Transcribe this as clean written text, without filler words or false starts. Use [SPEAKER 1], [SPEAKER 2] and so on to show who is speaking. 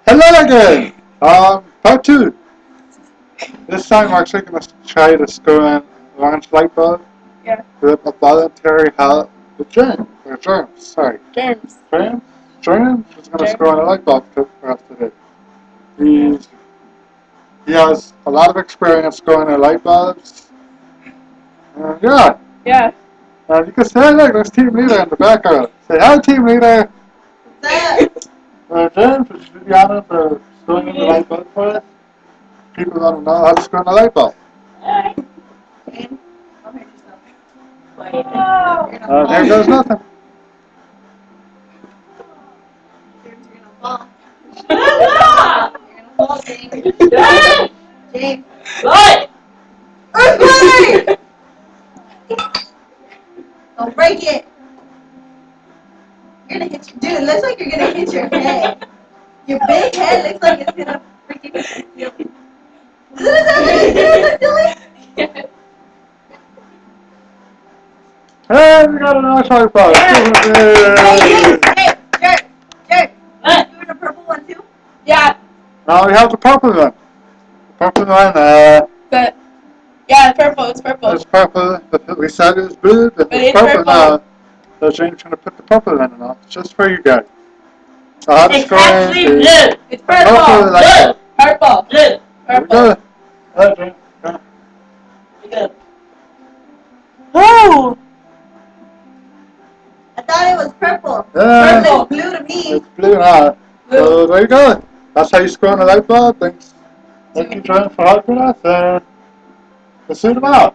[SPEAKER 1] Hello again! Part 2. This time we're actually going to try to screw in orange light bulb with a voluntary help with germs. Or germs, sorry.
[SPEAKER 2] Germs.
[SPEAKER 1] Germs? Germs is going to screw in a light bulb for us today. He has a lot of experience screwing in light bulbs. Yeah. You can say, look, there's team leader in the background. Say hi, team leader. James, would you be honored for screwing in the light bulb for us? People want to know how to screw in a light bulb. There goes nothing.
[SPEAKER 3] James, you're gonna fall. You're gonna fall, James. James.
[SPEAKER 2] What?
[SPEAKER 3] Earthquake! Don't break it. You're gonna hit your dude. It looks like you're gonna hit your head. Your big head looks like it's gonna freaking hit you. Is that what you're doing?
[SPEAKER 1] Hey, we got an nice light bulb.
[SPEAKER 3] Hey, Jerk.
[SPEAKER 2] What?
[SPEAKER 3] You doing a purple one too?
[SPEAKER 2] Yeah.
[SPEAKER 1] Now we have the purple one. The purple one,
[SPEAKER 2] It's purple.
[SPEAKER 1] it's purple. We said it was blue, but it's purple now. So James trying to put the purple in now. It's just for you guys. So how to
[SPEAKER 2] It's
[SPEAKER 1] screw
[SPEAKER 2] actually
[SPEAKER 1] in the
[SPEAKER 2] blue. It's
[SPEAKER 1] purple light bulb.
[SPEAKER 2] Purple. Blue.
[SPEAKER 1] There we go. Alright, James.
[SPEAKER 2] Good. Woo!
[SPEAKER 3] I thought it was purple.
[SPEAKER 1] Yeah.
[SPEAKER 3] Purple is blue to me.
[SPEAKER 1] It's blue now. So there you go. That's how you screw in a light bulb. Thanks. Thank you, James, for helping us. We'll see you tomorrow.